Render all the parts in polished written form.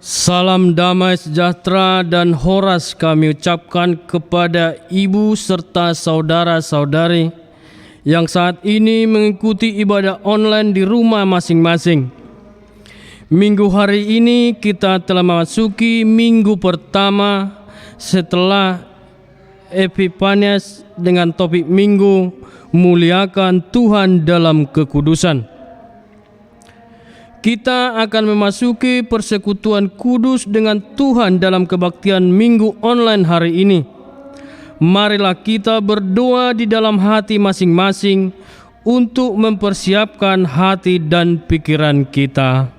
Salam damai sejahtera dan horas kami ucapkan kepada ibu serta saudara-saudari yang saat ini mengikuti ibadah online di rumah masing-masing. Minggu hari ini kita telah memasuki minggu pertama setelah Epifanias dengan topik minggu muliakan Tuhan dalam kekudusan. Kita akan memasuki persekutuan kudus dengan Tuhan dalam kebaktian minggu online hari ini. Marilah kita berdoa di dalam hati masing-masing untuk mempersiapkan hati dan pikiran kita.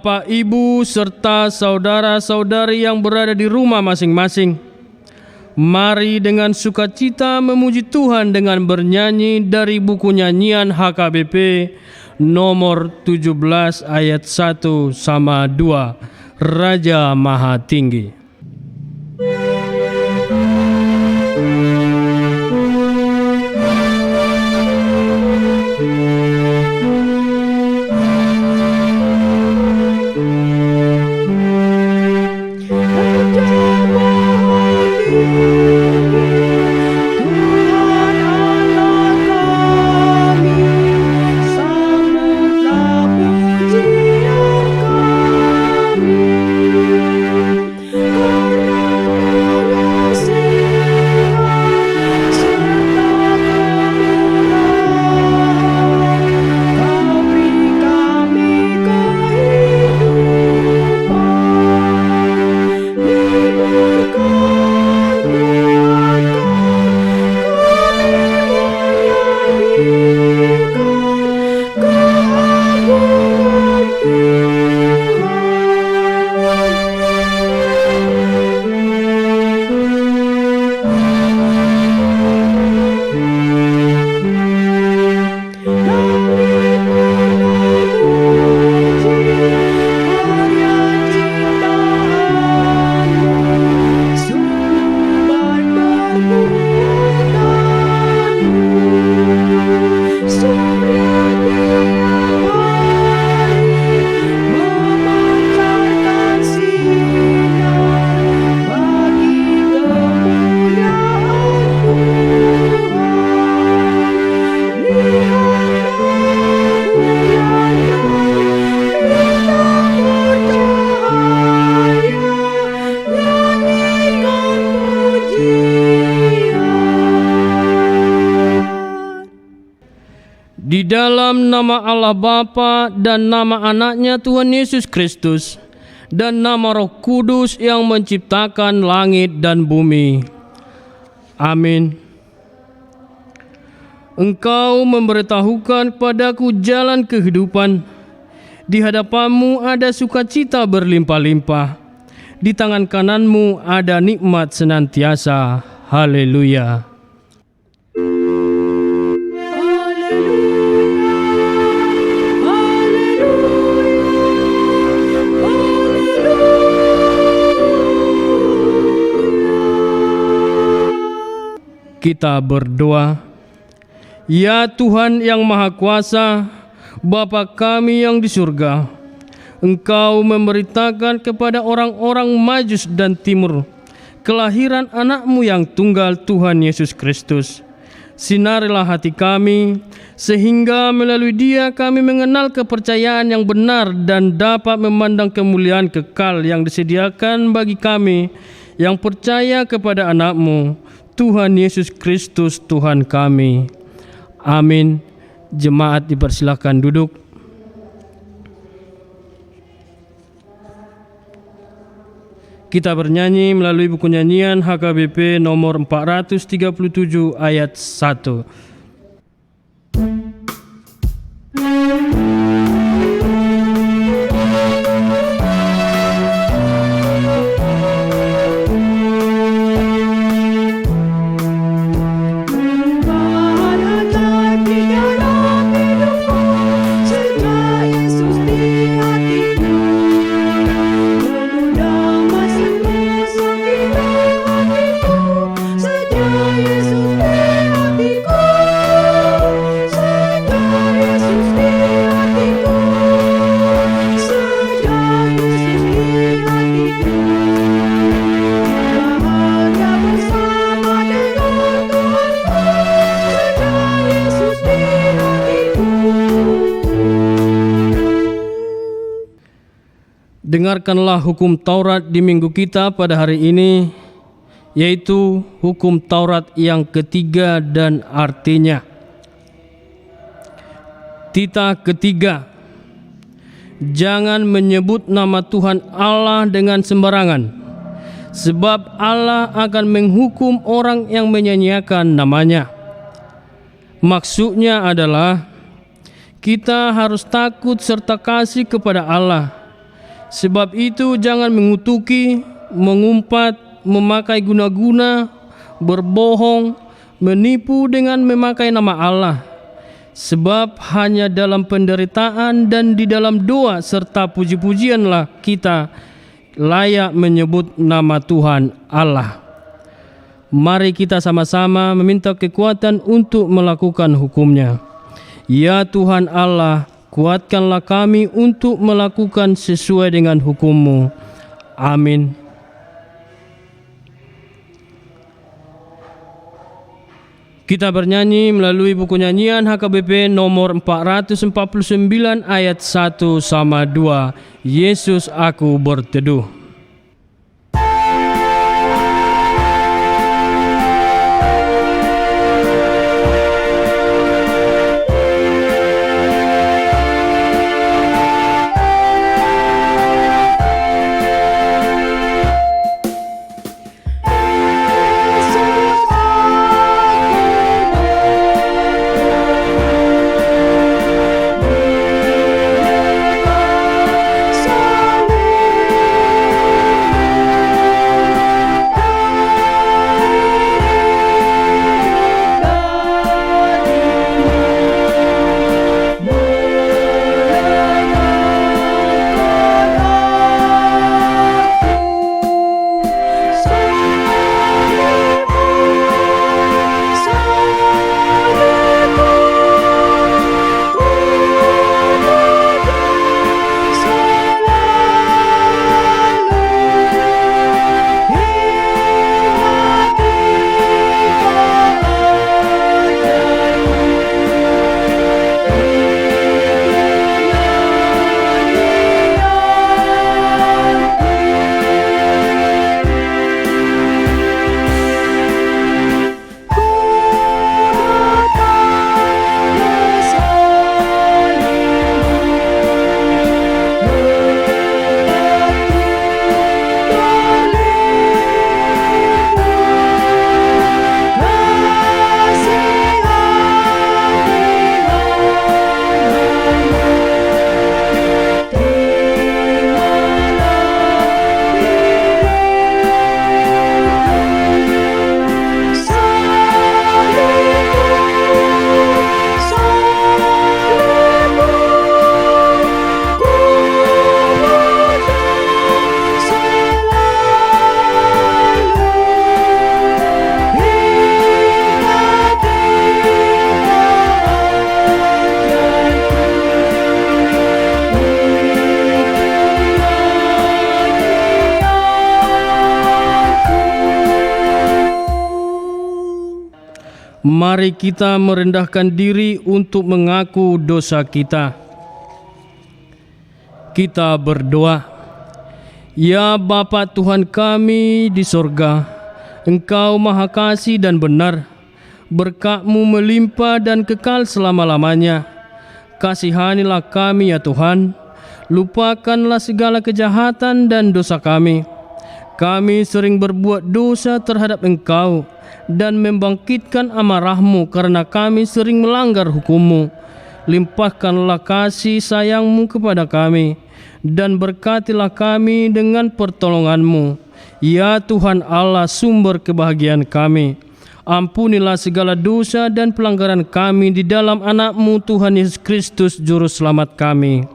Bapak, Ibu, serta saudara-saudari yang berada di rumah masing-masing, mari dengan sukacita memuji Tuhan dengan bernyanyi dari buku nyanyian HKBP nomor 17 ayat 1 sama 2, Raja Maha Tinggi. Di dalam nama Allah Bapa dan nama anaknya Tuhan Yesus Kristus dan nama Roh Kudus yang menciptakan langit dan bumi. Amin. Engkau memberitahukan kepadaku jalan kehidupan. Di hadapanmu ada sukacita berlimpah-limpah. Di tangan kananmu ada nikmat senantiasa. Haleluya. Kita berdoa. Ya Tuhan yang Maha Kuasa, Bapa kami yang di surga, Engkau memberitakan kepada orang-orang Majus dan Timur kelahiran anakmu yang tunggal Tuhan Yesus Kristus. Sinarilah hati kami, sehingga melalui Dia kami mengenal kepercayaan yang benar dan dapat memandang kemuliaan kekal yang disediakan bagi kami yang percaya kepada anak-Mu, Tuhan Yesus Kristus Tuhan kami. Amin. Jemaat dipersilakan duduk. Kita bernyanyi melalui buku nyanyian HKBP nomor 437 ayat 1. Dengarkanlah hukum Taurat di minggu kita pada hari ini, yaitu hukum Taurat yang ketiga dan artinya. Titah ketiga, jangan menyebut nama Tuhan Allah dengan sembarangan, sebab Allah akan menghukum orang yang menyanyiakan namanya. Maksudnya adalah kita harus takut serta kasih kepada Allah. Sebab itu jangan mengutuki, mengumpat, memakai guna-guna, berbohong, menipu dengan memakai nama Allah. Sebab hanya dalam penderitaan dan di dalam doa serta puji-pujianlah kita layak menyebut nama Tuhan Allah. Mari kita sama-sama meminta kekuatan untuk melakukan hukum-Nya. Ya Tuhan Allah, kuatkanlah kami untuk melakukan sesuai dengan hukum-Mu. Amin. Kita bernyanyi melalui buku nyanyian HKBP nomor 449 ayat 1 sama 2. Yesus aku berteduh. Mari kita merendahkan diri untuk mengaku dosa kita. Kita berdoa. Ya Bapa Tuhan kami di sorga, Engkau Maha Kasih dan benar, berkat-Mu melimpah dan kekal selama-lamanya. Kasihanilah kami ya Tuhan, lupakanlah segala kejahatan dan dosa kami. Kami sering berbuat dosa terhadap Engkau dan membangkitkan amarah-Mu karena kami sering melanggar hukum-Mu. Limpahkanlah kasih sayang-Mu kepada kami dan berkatilah kami dengan pertolongan-Mu. Ya Tuhan Allah, sumber kebahagiaan kami. Ampunilah segala dosa dan pelanggaran kami di dalam anak-Mu Tuhan Yesus Kristus Juru Selamat kami.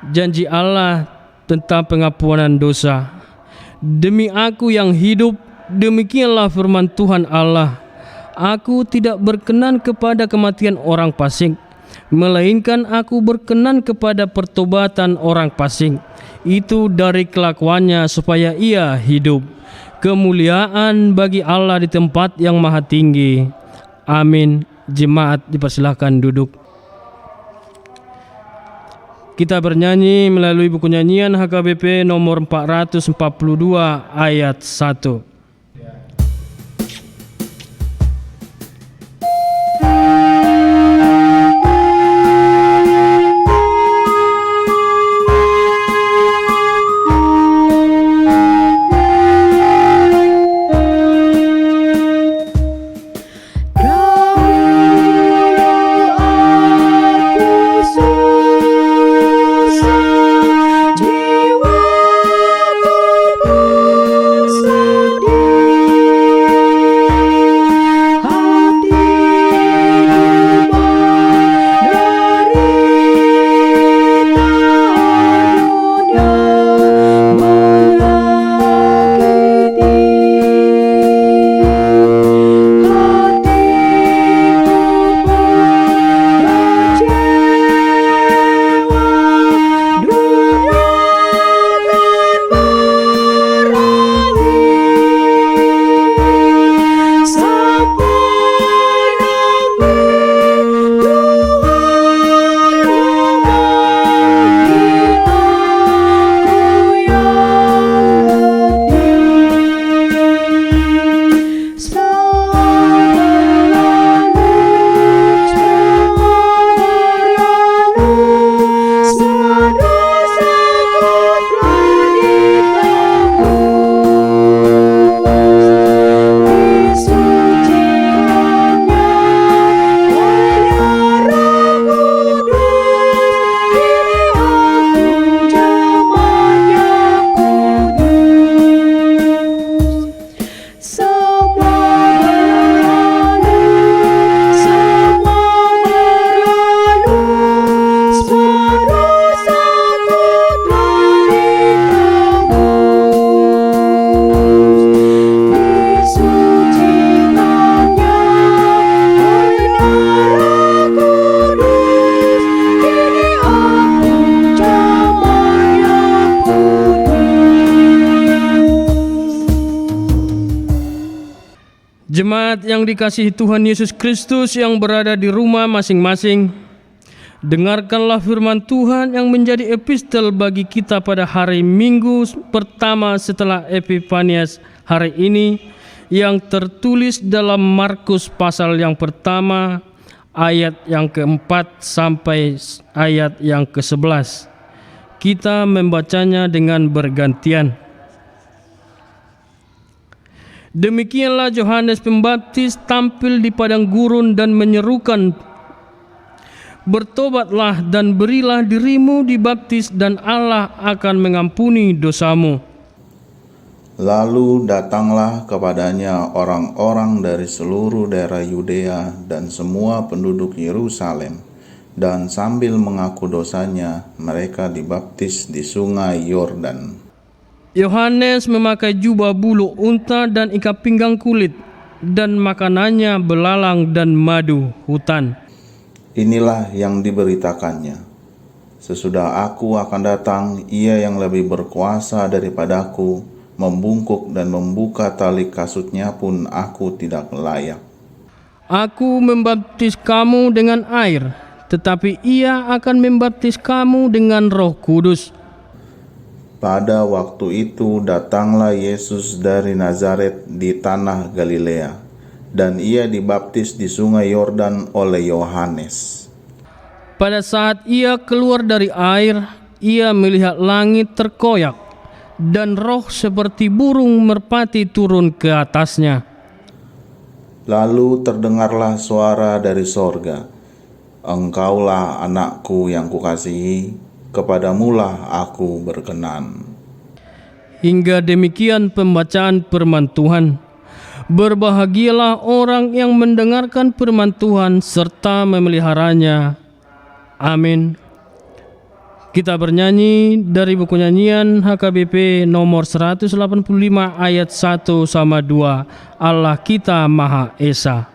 Janji Allah tentang pengampunan dosa. Demi Aku yang hidup, demikianlah firman Tuhan Allah, Aku tidak berkenan kepada kematian orang fasik, melainkan Aku berkenan kepada pertobatan orang fasik, itu dari kelakuannya supaya ia hidup. Kemuliaan bagi Allah di tempat yang maha tinggi. Amin. Jemaat dipersilahkan duduk. Kita bernyanyi melalui buku nyanyian HKBP nomor 442 ayat 1. Jemaat yang dikasihi Tuhan Yesus Kristus yang berada di rumah masing-masing, dengarkanlah firman Tuhan yang menjadi epistel bagi kita pada hari Minggu pertama setelah Epifanias hari ini, yang tertulis dalam Markus pasal yang pertama ayat yang keempat sampai ayat yang ke-11. Kita membacanya dengan bergantian. Demikianlah Yohanes Pembaptis tampil di padang gurun dan menyerukan, "Bertobatlah dan berilah dirimu dibaptis dan Allah akan mengampuni dosamu." Lalu datanglah kepadanya orang-orang dari seluruh daerah Yudea dan semua penduduk Yerusalem, dan sambil mengaku dosanya, mereka dibaptis di sungai Yordan. Yohanes memakai jubah bulu unta dan ikat pinggang kulit, dan makanannya belalang dan madu hutan. Inilah yang diberitakannya. Sesudah aku akan datang, ia yang lebih berkuasa daripadaku, membungkuk dan membuka tali kasutnya pun aku tidak layak. Aku membaptis kamu dengan air, tetapi ia akan membaptis kamu dengan Roh Kudus. Pada waktu itu datanglah Yesus dari Nazaret di tanah Galilea, dan ia dibaptis di sungai Yordan oleh Yohanes. Pada saat ia keluar dari air, ia melihat langit terkoyak, dan roh seperti burung merpati turun ke atasnya. Lalu terdengarlah suara dari sorga, "Engkaulah anakku yang kukasihi, kepadamulah aku berkenan." Hingga demikian pembacaan firman Tuhan. Berbahagialah orang yang mendengarkan firman Tuhan serta memeliharanya. Amin. Kita bernyanyi dari buku nyanyian HKBP nomor 185 ayat 1 sama 2. Allah kita Maha Esa.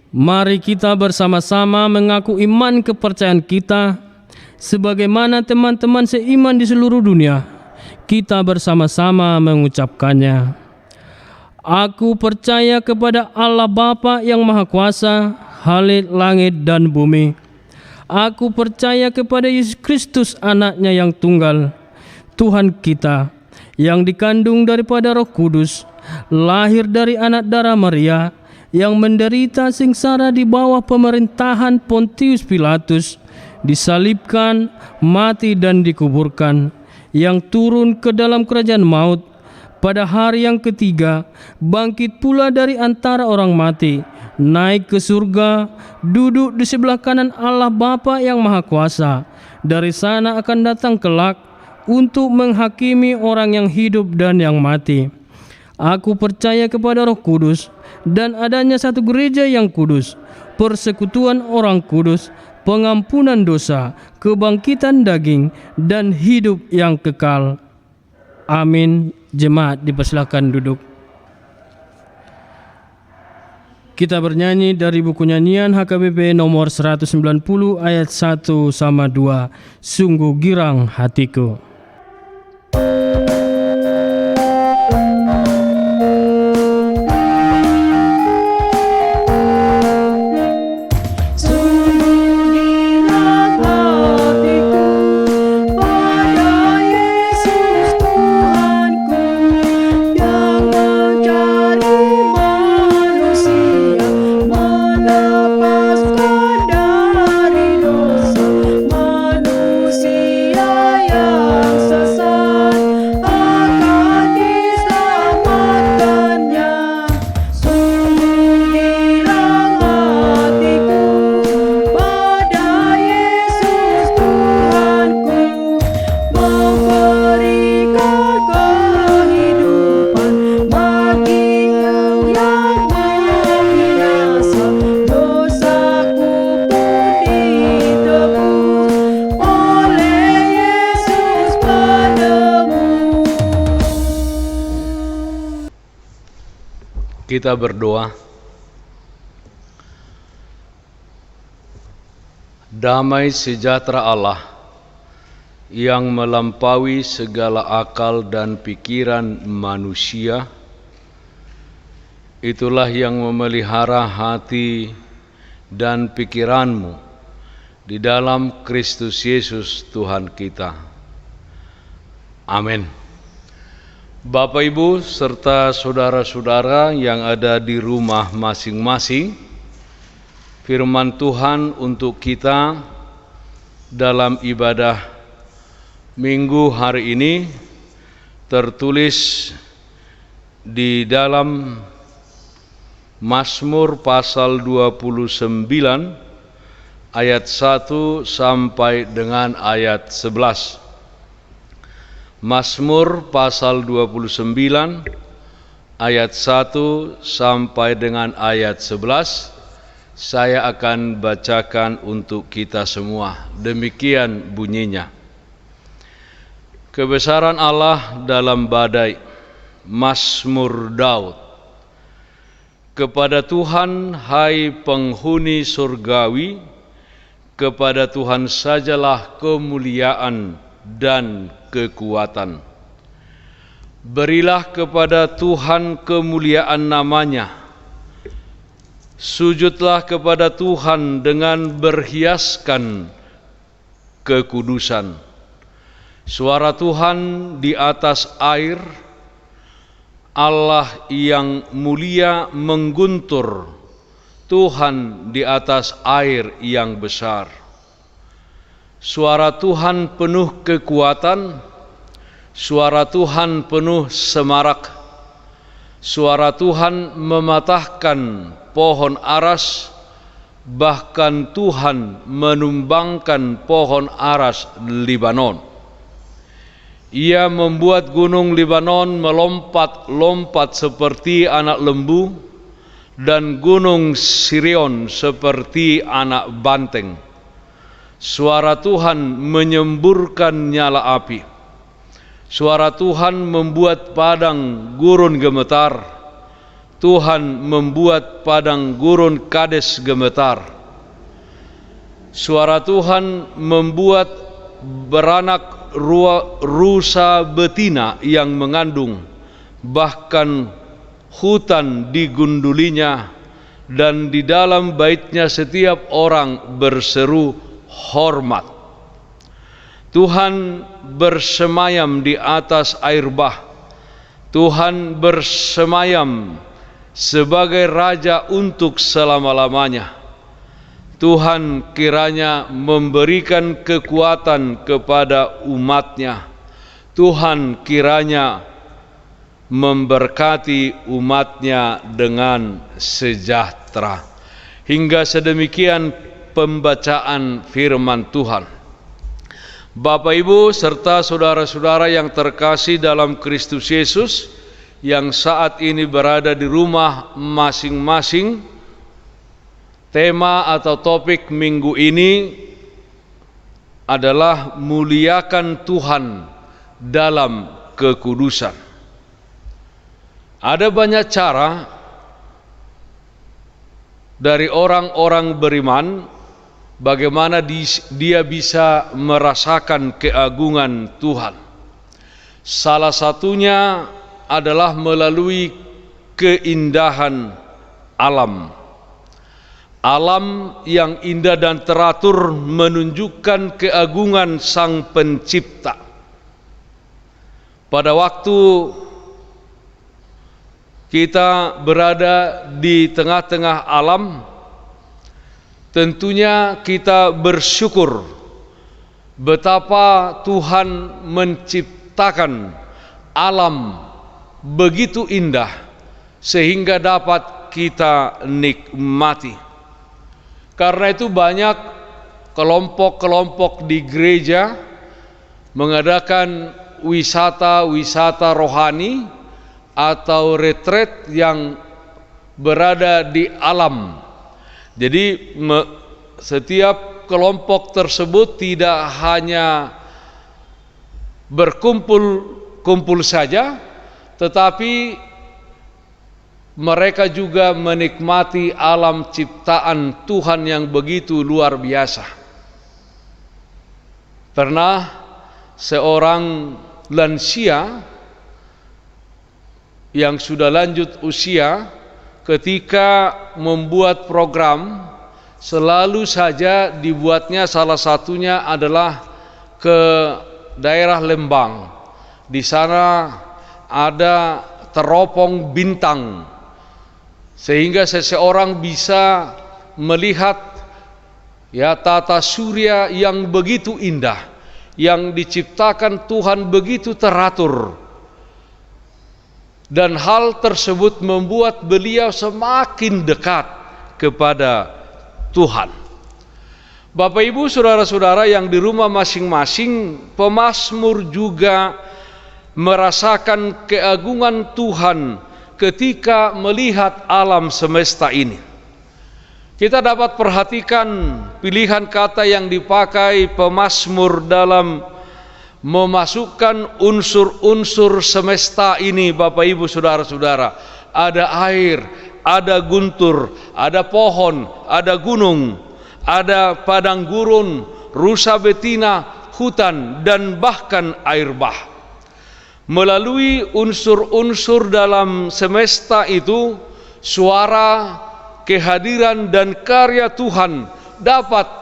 Mari kita bersama-sama mengaku iman kepercayaan kita sebagaimana teman-teman seiman di seluruh dunia. Kita bersama-sama mengucapkannya. Aku percaya kepada Allah Bapa yang Maha Kuasa, Khalik langit dan bumi. Aku percaya kepada Yesus Kristus, anaknya yang tunggal, Tuhan kita, yang dikandung daripada Roh Kudus, lahir dari anak darah Maria, yang menderita sengsara di bawah pemerintahan Pontius Pilatus, disalibkan, mati dan dikuburkan, yang turun ke dalam kerajaan maut, pada hari yang ketiga bangkit pula dari antara orang mati, naik ke surga, duduk di sebelah kanan Allah Bapa yang Maha Kuasa. Dari sana akan datang kelak untuk menghakimi orang yang hidup dan yang mati. Aku percaya kepada Roh Kudus dan adanya satu gereja yang kudus, persekutuan orang kudus, pengampunan dosa, kebangkitan daging, dan hidup yang kekal. Amin. Jemaat dipersilakan duduk. Kita bernyanyi dari buku nyanyian HKBP nomor 190 ayat 1 sama 2. Sungguh girang hatiku. Melepaskan Kita berdoa. Damai sejahtera Allah yang melampaui segala akal dan pikiran manusia, itulah yang memelihara hati dan pikiranmu di dalam Kristus Yesus Tuhan kita. Amin. Bapak, Ibu, serta saudara-saudara yang ada di rumah masing-masing, firman Tuhan untuk kita dalam ibadah Minggu hari ini tertulis di dalam Mazmur pasal 29 ayat 1 sampai dengan ayat 11. Mazmur pasal 29 ayat 1 sampai dengan ayat 11 saya akan bacakan untuk kita semua. Demikian bunyinya. Kebesaran Allah dalam badai. Mazmur Daud. Kepada Tuhan, hai penghuni surgawi, kepada Tuhan sajalah kemuliaan dan kekuatan. Berilah kepada Tuhan kemuliaan namanya. Sujudlah kepada Tuhan dengan berhiaskan kekudusan. Suara Tuhan di atas air, Allah yang mulia mengguntur, Tuhan di atas air yang besar. Suara Tuhan penuh kekuatan, suara Tuhan penuh semarak. Suara Tuhan mematahkan pohon aras, bahkan Tuhan menumbangkan pohon aras Libanon. Ia membuat gunung Libanon melompat-lompat seperti anak lembu, dan gunung Sirion seperti anak banteng. Suara Tuhan menyemburkan nyala api. Suara Tuhan membuat padang gurun gemetar. Tuhan membuat padang gurun Kades gemetar. Suara Tuhan membuat beranak rusa betina yang mengandung, bahkan hutan digundulinya, dan di dalam baitnya setiap orang berseru hormat. Tuhan bersemayam di atas air bah. Tuhan bersemayam sebagai Raja untuk selama-lamanya. Tuhan kiranya memberikan kekuatan kepada umat-Nya. Tuhan kiranya memberkati umat-Nya dengan sejahtera. Hingga sedemikian pembacaan firman Tuhan. Bapak, Ibu, serta saudara-saudara yang terkasih dalam Kristus Yesus yang saat ini berada di rumah masing-masing, tema atau topik minggu ini adalah muliakan Tuhan dalam kekudusan. Ada banyak cara dari orang-orang beriman bagaimana dia bisa merasakan keagungan Tuhan. Salah satunya adalah melalui keindahan alam. Alam yang indah dan teratur menunjukkan keagungan Sang Pencipta. Pada waktu kita berada di tengah-tengah alam, tentunya kita bersyukur betapa Tuhan menciptakan alam begitu indah sehingga dapat kita nikmati. Karena itu banyak kelompok-kelompok di gereja mengadakan wisata-wisata rohani atau retret yang berada di alam. Jadi setiap kelompok tersebut tidak hanya berkumpul saja, tetapi mereka juga menikmati alam ciptaan Tuhan yang begitu luar biasa. Pernah seorang lansia yang sudah lanjut usia, ketika membuat program, selalu saja dibuatnya salah satunya adalah ke daerah Lembang. Di sana ada teropong bintang, sehingga seseorang bisa melihat tata surya yang begitu indah, yang diciptakan Tuhan begitu teratur. Dan hal tersebut membuat beliau semakin dekat kepada Tuhan. Bapak Ibu, saudara-saudara yang di rumah masing-masing, pemazmur juga merasakan keagungan Tuhan ketika melihat alam semesta ini. Kita dapat perhatikan pilihan kata yang dipakai pemazmur dalam memasukkan unsur-unsur semesta ini. Bapak Ibu, saudara-saudara, ada air, ada guntur, ada pohon, ada gunung, ada padang gurun, rusa betina, hutan, dan bahkan air bah. Melalui unsur-unsur dalam semesta itu, suara, kehadiran, dan karya Tuhan dapat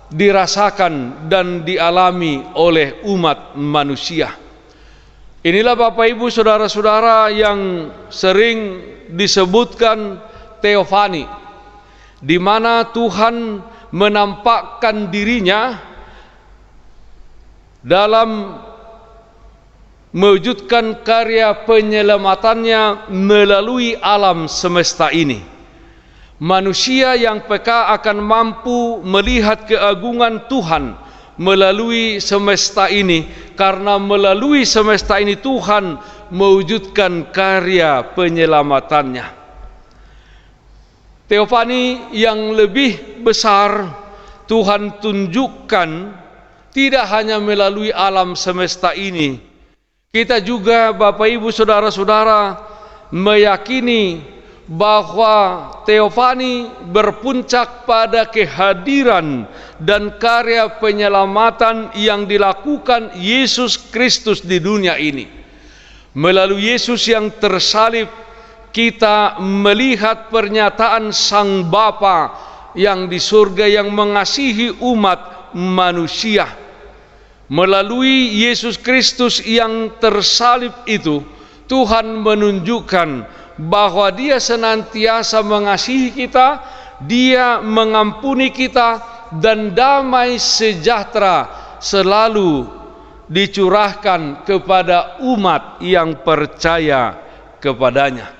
dirasakan dan dialami oleh umat manusia. Inilah Bapak Ibu, saudara-saudara, yang sering disebutkan teofani, di mana Tuhan menampakkan dirinya dalam mewujudkan karya penyelamatannya melalui alam semesta ini. Manusia yang peka akan mampu melihat keagungan Tuhan melalui semesta ini, karena melalui semesta ini Tuhan mewujudkan karya penyelamatannya. Teofani yang lebih besar Tuhan tunjukkan tidak hanya melalui alam semesta ini. Kita juga, Bapak Ibu, saudara-saudara, meyakini bahwa teofani berpuncak pada kehadiran dan karya penyelamatan yang dilakukan Yesus Kristus di dunia ini. Melalui Yesus yang tersalib, kita melihat pernyataan Sang Bapa yang di surga yang mengasihi umat manusia. Melalui Yesus Kristus yang tersalib itu, Tuhan menunjukkan bahwa Dia senantiasa mengasihi kita, Dia mengampuni kita, dan damai sejahtera selalu dicurahkan kepada umat yang percaya kepadanya.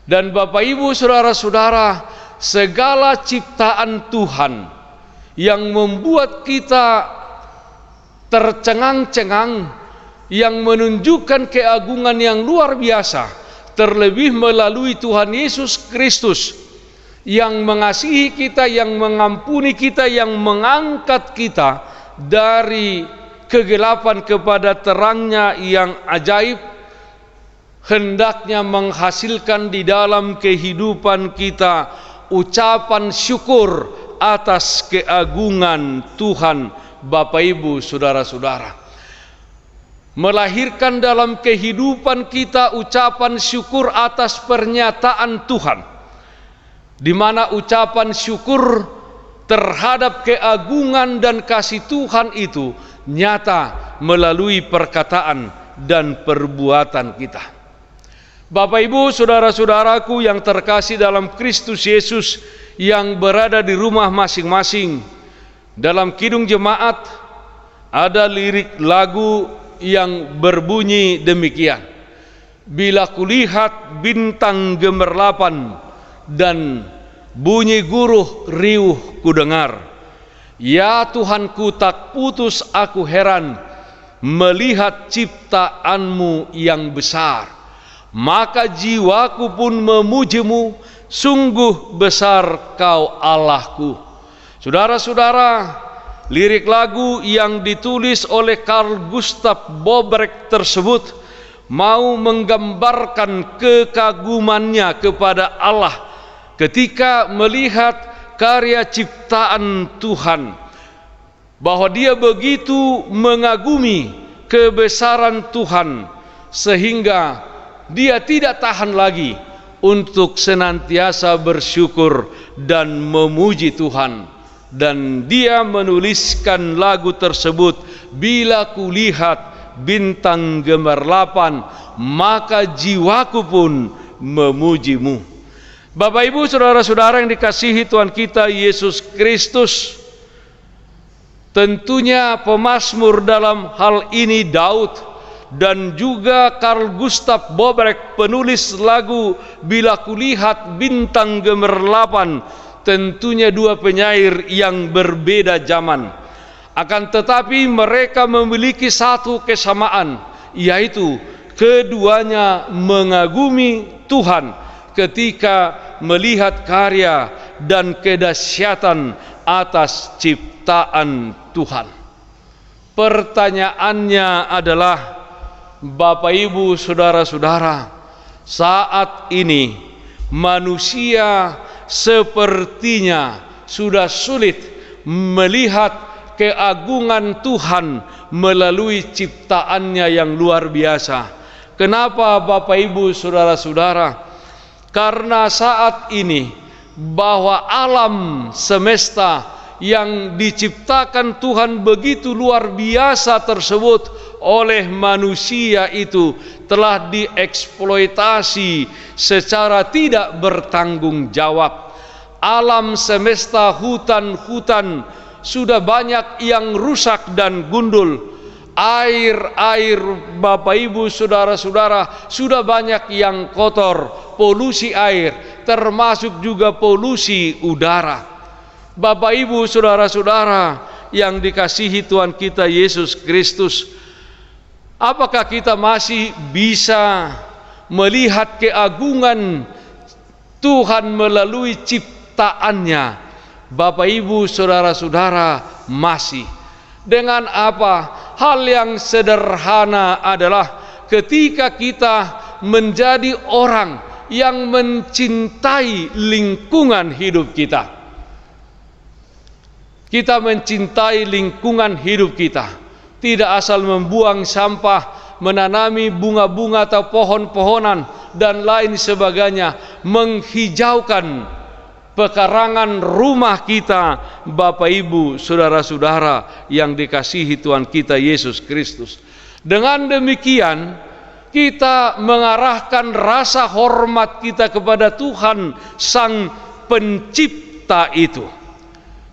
Dan Bapak Ibu, saudara-saudara, segala ciptaan Tuhan yang membuat kita tercengang-cengang, yang menunjukkan keagungan yang luar biasa, terlebih melalui Tuhan Yesus Kristus yang mengasihi kita, yang mengampuni kita, yang mengangkat kita dari kegelapan kepada terangnya yang ajaib, hendaknya menghasilkan di dalam kehidupan kita ucapan syukur atas keagungan Tuhan. Bapak Ibu, saudara-saudara, melahirkan dalam kehidupan kita ucapan syukur atas pernyataan Tuhan, di mana ucapan syukur terhadap keagungan dan kasih Tuhan itu nyata melalui perkataan dan perbuatan kita. Bapak Ibu, saudara-saudaraku yang terkasih dalam Kristus Yesus yang berada di rumah masing-masing, dalam Kidung Jemaat ada lirik lagu yang berbunyi demikian: bila kulihat bintang gemerlapan dan bunyi guruh riuh kudengar, ya Tuhanku tak putus aku heran melihat ciptaanmu yang besar, maka jiwaku pun memujimu, sungguh besar kau Allahku. Saudara-saudara, lirik lagu yang ditulis oleh Carl Gustav Boberg tersebut mau menggambarkan kekagumannya kepada Allah ketika melihat karya ciptaan Tuhan, bahwa dia begitu mengagumi kebesaran Tuhan sehingga dia tidak tahan lagi untuk senantiasa bersyukur dan memuji Tuhan. Dan dia menuliskan lagu tersebut, bila kulihat bintang gemerlapan, maka jiwaku pun memujimu. Bapak Ibu saudara-saudara yang dikasihi Tuhan kita Yesus Kristus, tentunya pemazmur dalam hal ini Daud, dan juga Carl Gustav Boberg penulis lagu Bila Kulihat Bintang Gemerlapan, tentunya dua penyair yang berbeda zaman. Akan tetapi mereka memiliki satu kesamaan, yaitu keduanya mengagumi Tuhan ketika melihat karya dan kedahsyatan atas ciptaan Tuhan. Pertanyaannya adalah, Bapak Ibu saudara-saudara, saat ini manusia sepertinya sudah sulit melihat keagungan Tuhan melalui ciptaannya yang luar biasa. Kenapa Bapak Ibu saudara-saudara? Karena saat ini bahwa alam semesta yang diciptakan Tuhan begitu luar biasa tersebut oleh manusia itu telah dieksploitasi secara tidak bertanggung jawab. Alam semesta, hutan-hutan sudah banyak yang rusak dan gundul. Air Bapak Ibu saudara-saudara sudah banyak yang kotor, polusi air, termasuk juga polusi udara. Bapak Ibu saudara-saudara yang dikasihi Tuhan kita Yesus Kristus, apakah kita masih bisa melihat keagungan Tuhan melalui ciptaannya? Bapak Ibu saudara-saudara, masih. Dengan apa? Hal yang sederhana adalah ketika kita menjadi orang yang mencintai lingkungan hidup kita. Kita mencintai lingkungan hidup kita, tidak asal membuang sampah, menanami bunga-bunga atau pohon-pohonan dan lain sebagainya, menghijaukan pekarangan rumah kita. Bapak Ibu saudara-saudara yang dikasihi Tuhan kita Yesus Kristus, dengan demikian kita mengarahkan rasa hormat kita kepada Tuhan Sang Pencipta itu.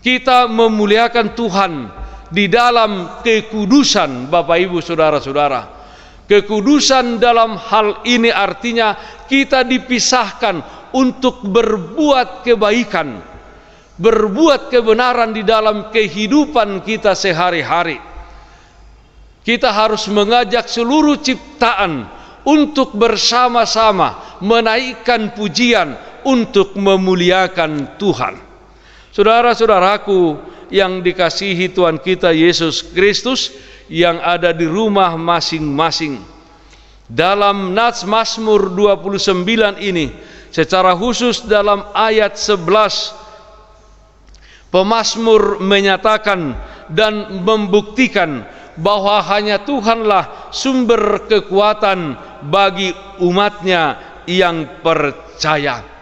Kita memuliakan Tuhan di dalam kekudusan. Bapak Ibu saudara-saudara, kekudusan dalam hal ini artinya kita dipisahkan untuk berbuat kebaikan, berbuat kebenaran di dalam kehidupan kita sehari-hari. Kita harus mengajak seluruh ciptaan untuk bersama-sama menaikkan pujian untuk memuliakan Tuhan. Saudara-saudaraku yang dikasihi Tuhan kita Yesus Kristus yang ada di rumah masing-masing, dalam Nats Mazmur 29 ini, secara khusus dalam ayat 11, pemazmur menyatakan dan membuktikan bahwa hanya Tuhanlah sumber kekuatan bagi umatnya yang percaya.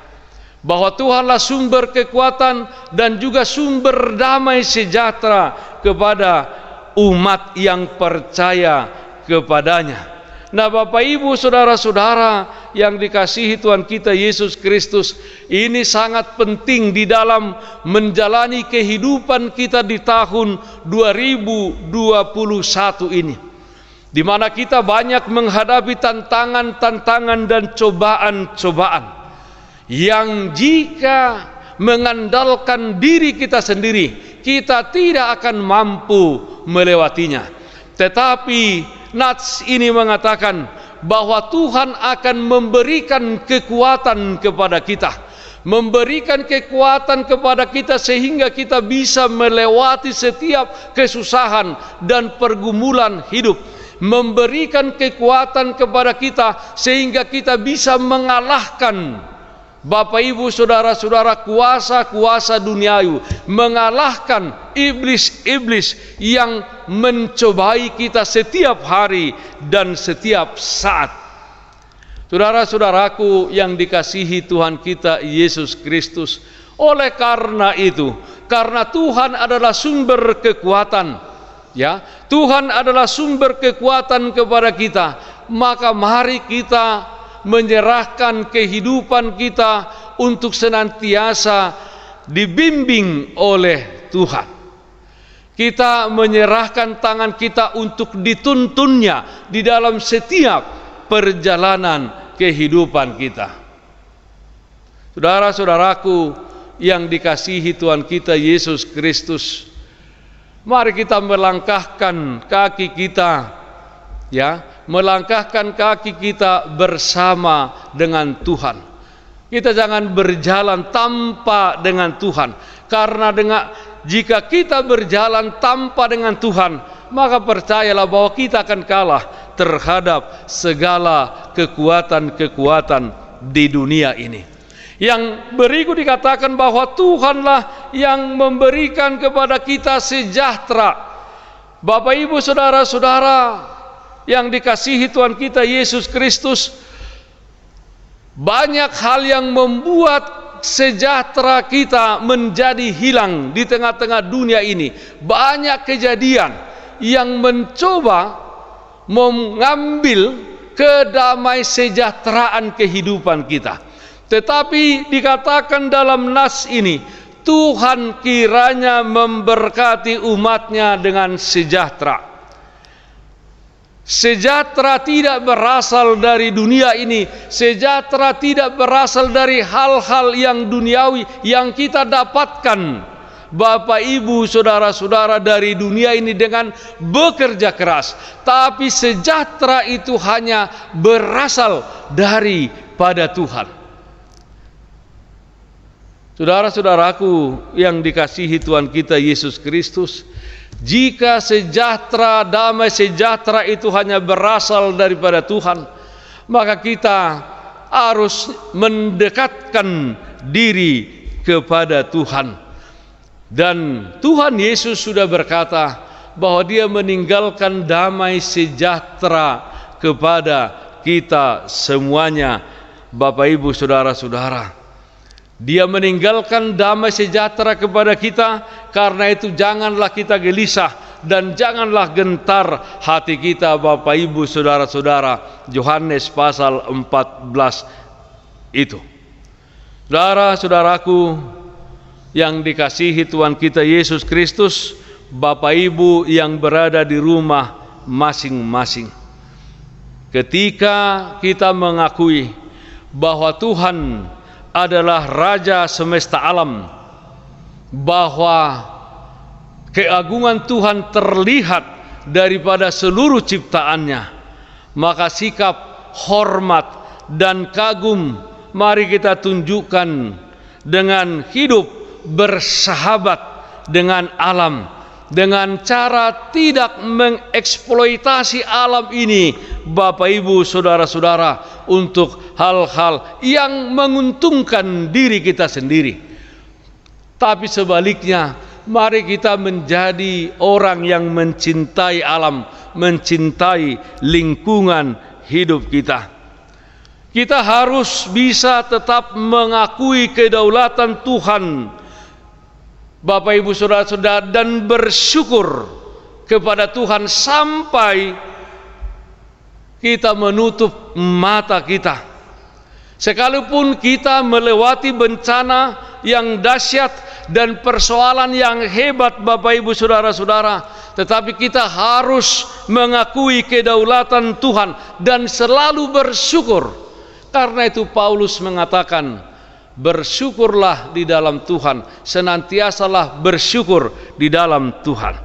Bahwa Tuhanlah sumber kekuatan dan juga sumber damai sejahtera kepada umat yang percaya kepadanya. Nah Bapak Ibu saudara-saudara yang dikasihi Tuhan kita Yesus Kristus, ini sangat penting di dalam menjalani kehidupan kita di tahun 2021 ini, di mana kita banyak menghadapi tantangan-tantangan dan cobaan-cobaan yang jika mengandalkan diri kita sendiri, kita tidak akan mampu melewatinya. Tetapi Nats ini mengatakan bahwa Tuhan akan memberikan kekuatan kepada kita, memberikan kekuatan kepada kita sehingga kita bisa melewati setiap kesusahan dan pergumulan hidup, memberikan kekuatan kepada kita sehingga kita bisa mengalahkan, Bapak Ibu saudara-saudara, kuasa-kuasa duniawi, mengalahkan iblis-iblis yang mencobai kita setiap hari dan setiap saat. Saudara-saudaraku yang dikasihi Tuhan kita Yesus Kristus, oleh karena itu, karena Tuhan adalah sumber kekuatan, ya, Tuhan adalah sumber kekuatan kepada kita, maka mari kita menyerahkan kehidupan kita untuk senantiasa dibimbing oleh Tuhan. Kita menyerahkan tangan kita untuk dituntunnya di dalam setiap perjalanan kehidupan kita. Saudara-saudaraku yang dikasihi Tuhan kita Yesus Kristus, mari kita melangkahkan kaki kita, ya, melangkahkan kaki kita bersama dengan Tuhan. Kita jangan berjalan tanpa dengan Tuhan, karena jika kita berjalan tanpa dengan Tuhan, maka percayalah bahwa kita akan kalah terhadap segala kekuatan-kekuatan di dunia ini. Yang berikut dikatakan bahwa Tuhanlah yang memberikan kepada kita sejahtera. Bapak Ibu saudara-saudara yang dikasihi Tuhan kita Yesus Kristus, banyak hal yang membuat sejahtera kita menjadi hilang di tengah-tengah dunia ini. Banyak kejadian yang mencoba mengambil kedamaian sejahteraan kehidupan kita. Tetapi dikatakan dalam nas ini, Tuhan kiranya memberkati umatnya dengan sejahtera. Sejahtera tidak berasal dari dunia ini. Sejahtera tidak berasal dari hal-hal yang duniawi yang kita dapatkan, Bapak Ibu saudara-saudara, dari dunia ini dengan bekerja keras. Tapi sejahtera itu hanya berasal daripada Tuhan. Saudara-saudaraku yang dikasihi Tuhan kita Yesus Kristus, jika sejahtera, damai sejahtera itu hanya berasal daripada Tuhan, maka kita harus mendekatkan diri kepada Tuhan. Dan Tuhan Yesus sudah berkata bahwa Dia meninggalkan damai sejahtera kepada kita semuanya, Bapak Ibu saudara-saudara. Dia meninggalkan damai sejahtera kepada kita, karena itu janganlah kita gelisah dan janganlah gentar hati kita, Bapak Ibu saudara-saudara. Yohanes pasal 14 itu. Saudara-saudaraku yang dikasihi Tuhan kita Yesus Kristus, Bapak Ibu yang berada di rumah masing-masing, ketika kita mengakui bahwa Tuhan adalah Raja semesta alam, bahwa keagungan Tuhan terlihat daripada seluruh ciptaannya, maka sikap hormat dan kagum mari kita tunjukkan dengan hidup bersahabat dengan alam, dengan cara tidak mengeksploitasi alam ini, Bapak Ibu saudara-saudara, untuk hal-hal yang menguntungkan diri kita sendiri. Tapi sebaliknya, mari kita menjadi orang yang mencintai alam, mencintai lingkungan hidup kita. Kita harus bisa tetap mengakui kedaulatan Tuhan, Bapak Ibu saudara-saudara, dan bersyukur kepada Tuhan sampai kita menutup mata kita. Sekalipun kita melewati bencana yang dahsyat dan persoalan yang hebat, Bapak Ibu saudara-saudara, tetapi kita harus mengakui kedaulatan Tuhan dan selalu bersyukur. Karena itu Paulus mengatakan, bersyukurlah di dalam Tuhan, senantiasalah bersyukur di dalam Tuhan.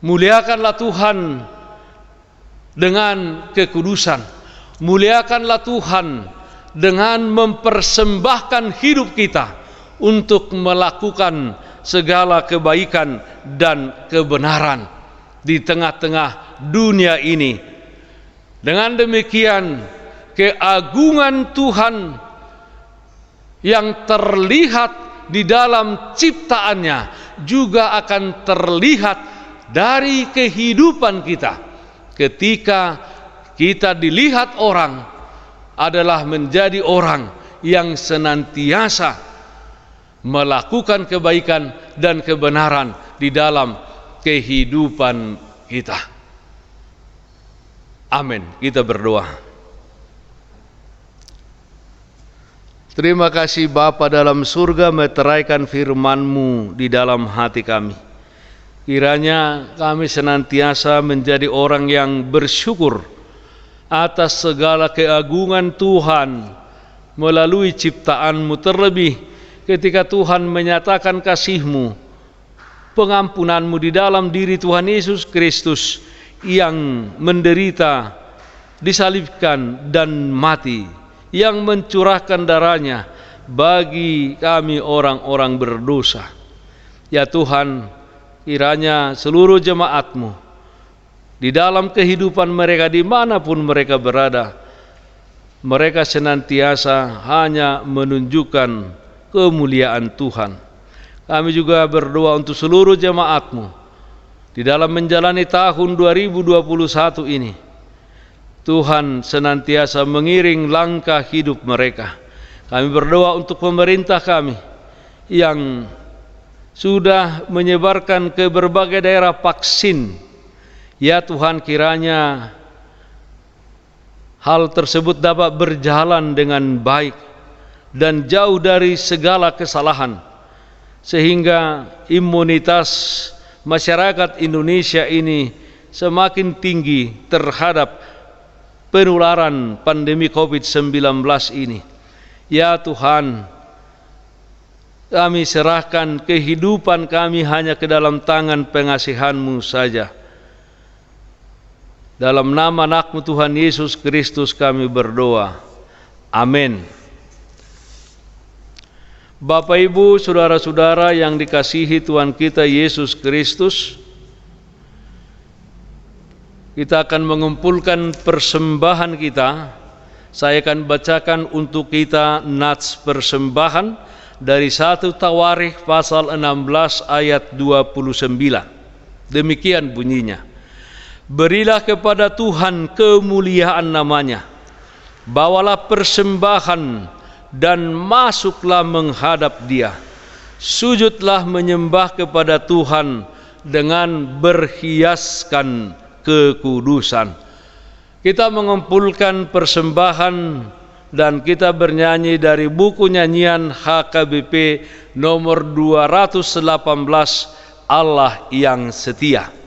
Muliakanlah Tuhan dengan kekudusan, muliakanlah Tuhan dengan mempersembahkan hidup kita untuk melakukan segala kebaikan dan kebenaran di tengah-tengah dunia ini. Dengan demikian, keagungan Tuhan yang terlihat di dalam ciptaannya juga akan terlihat dari kehidupan kita. Ketika kita dilihat orang adalah menjadi orang yang senantiasa melakukan kebaikan dan kebenaran di dalam kehidupan kita. Amin. Kita berdoa. Terima kasih Bapa dalam surga, meteraikan firman-Mu di dalam hati kami. Kiranya kami senantiasa menjadi orang yang bersyukur atas segala keagungan Tuhan melalui ciptaan-Mu, terlebih ketika Tuhan menyatakan kasih-Mu, pengampunan-Mu di dalam diri Tuhan Yesus Kristus yang menderita, disalibkan dan mati, yang mencurahkan darahnya bagi kami orang-orang berdosa. Ya Tuhan, kiranya seluruh jemaat-Mu di dalam kehidupan mereka dimanapun mereka berada, mereka senantiasa hanya menunjukkan kemuliaan Tuhan. Kami juga berdoa untuk seluruh jemaat-Mu di dalam menjalani tahun 2021 ini. Tuhan senantiasa mengiring langkah hidup mereka. Kami berdoa untuk pemerintah kami yang sudah menyebarkan ke berbagai daerah vaksin. Ya Tuhan, kiranya hal tersebut dapat berjalan dengan baik dan jauh dari segala kesalahan, sehingga imunitas masyarakat Indonesia ini semakin tinggi terhadap penularan pandemi COVID-19 ini. Ya Tuhan, kami serahkan kehidupan kami hanya ke dalam tangan pengasihan-Mu saja. Dalam nama anak-Mu Tuhan Yesus Kristus kami berdoa. Amin. Bapak, Ibu, saudara-saudara yang dikasihi Tuhan kita Yesus Kristus, kita akan mengumpulkan persembahan kita. Saya akan bacakan untuk kita nats persembahan dari 1 Tawarikh pasal 16 ayat 29. Demikian bunyinya. Berilah kepada Tuhan kemuliaan namanya, bawalah persembahan dan masuklah menghadap Dia. Sujudlah menyembah kepada Tuhan dengan berhiaskan kekudusan. Kita mengumpulkan persembahan dan kita bernyanyi dari buku nyanyian HKBP nomor 218, Allah yang Setia.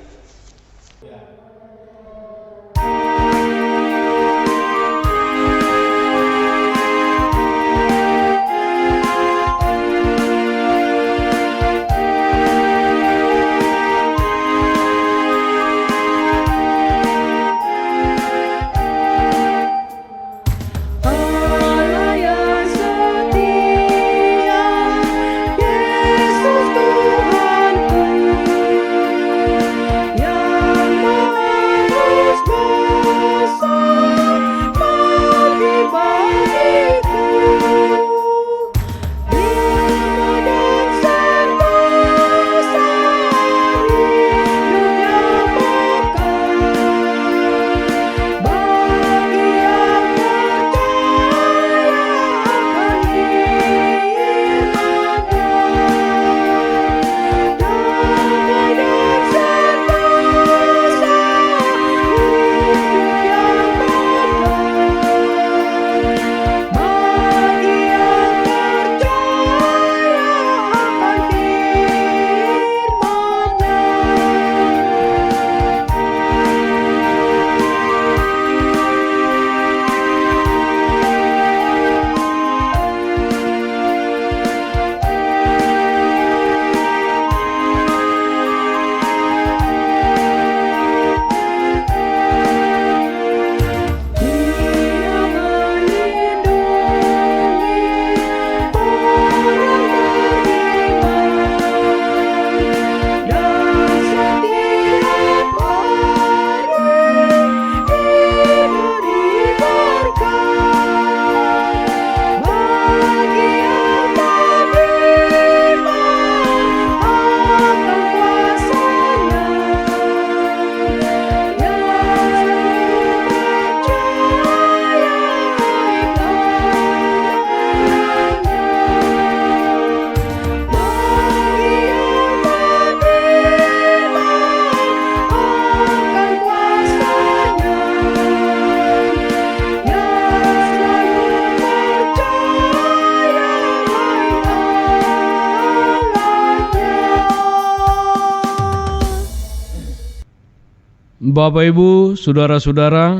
Bapak Ibu, saudara-saudara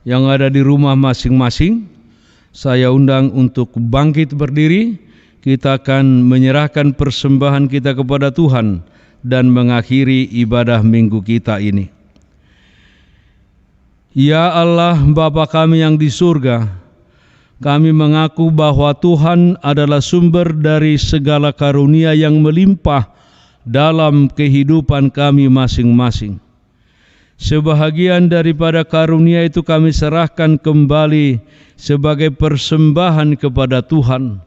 yang ada di rumah masing-masing, saya undang untuk bangkit berdiri. Kita akan menyerahkan persembahan kita kepada Tuhan dan mengakhiri ibadah minggu kita ini. Ya Allah, Bapa kami yang di surga, kami mengaku bahwa Tuhan adalah sumber dari segala karunia yang melimpah dalam kehidupan kami masing-masing. Sebahagian daripada karunia itu kami serahkan kembali sebagai persembahan kepada Tuhan.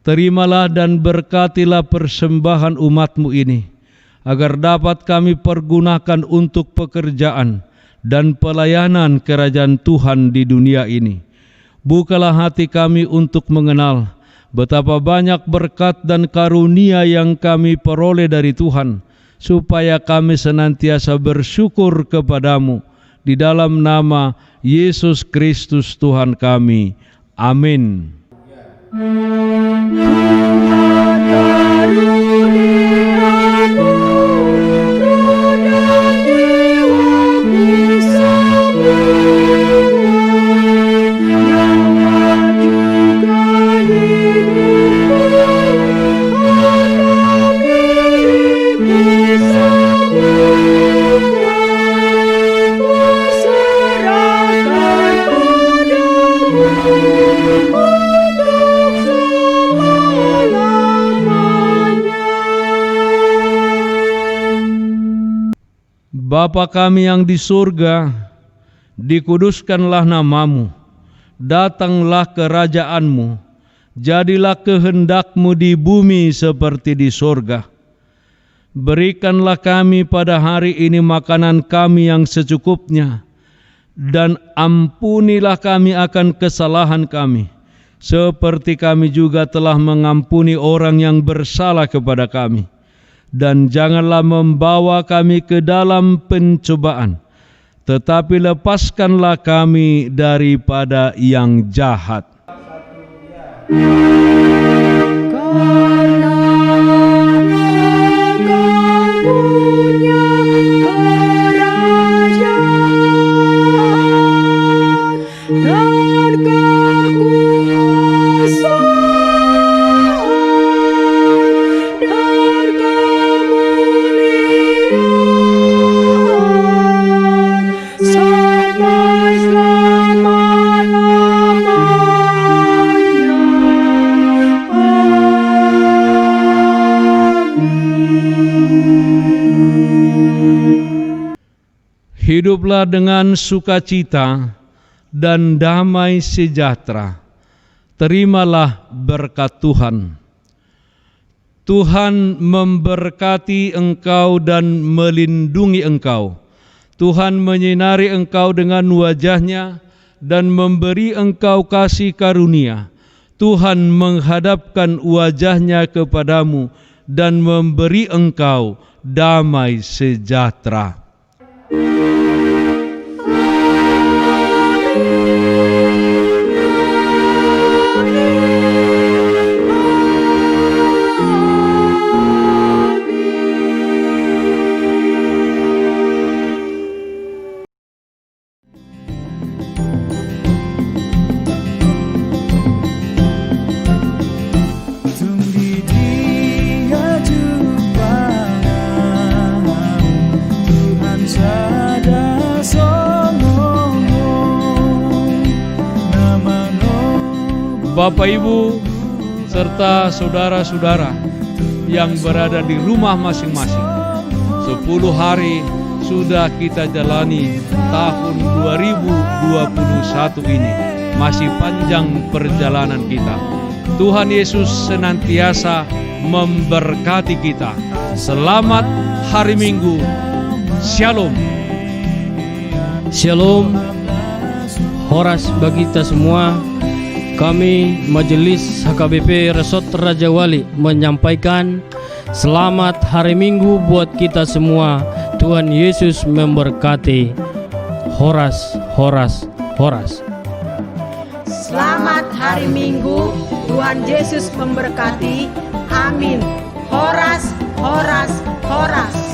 Terimalah dan berkatilah persembahan umat-Mu ini, agar dapat kami pergunakan untuk pekerjaan dan pelayanan kerajaan Tuhan di dunia ini. Bukalah hati kami untuk mengenal betapa banyak berkat dan karunia yang kami peroleh dari Tuhan, supaya kami senantiasa bersyukur kepadamu di dalam nama Yesus Kristus Tuhan kami. Amin. Bapa kami yang di surga, dikuduskanlah namamu, datanglah kerajaanmu, jadilah kehendak-Mu di bumi seperti di surga. Berikanlah kami pada hari ini makanan kami yang secukupnya, dan ampunilah kami akan kesalahan kami, seperti kami juga telah mengampuni orang yang bersalah kepada kami. Dan janganlah membawa kami ke dalam pencobaan, tetapi lepaskanlah kami daripada yang jahat. Hiduplah dengan sukacita dan damai sejahtera. Terimalah berkat Tuhan. Tuhan memberkati engkau dan melindungi engkau. Tuhan menyinari engkau dengan wajah-Nya dan memberi engkau kasih karunia. Tuhan menghadapkan wajah-Nya kepadamu dan memberi engkau damai sejahtera. Bapak Ibu serta saudara-saudara yang berada di rumah masing-masing, 10 hari sudah kita jalani tahun 2021 ini. Masih panjang perjalanan kita. Tuhan Yesus senantiasa memberkati kita. Selamat hari Minggu. Shalom. Shalom. Horas bagi kita semua. Kami Majelis HKBP Resort Raja Wali menyampaikan selamat hari Minggu buat kita semua. Tuhan Yesus memberkati. Horas, horas, horas. Selamat hari Minggu, Tuhan Yesus memberkati. Amin. Horas, horas, horas.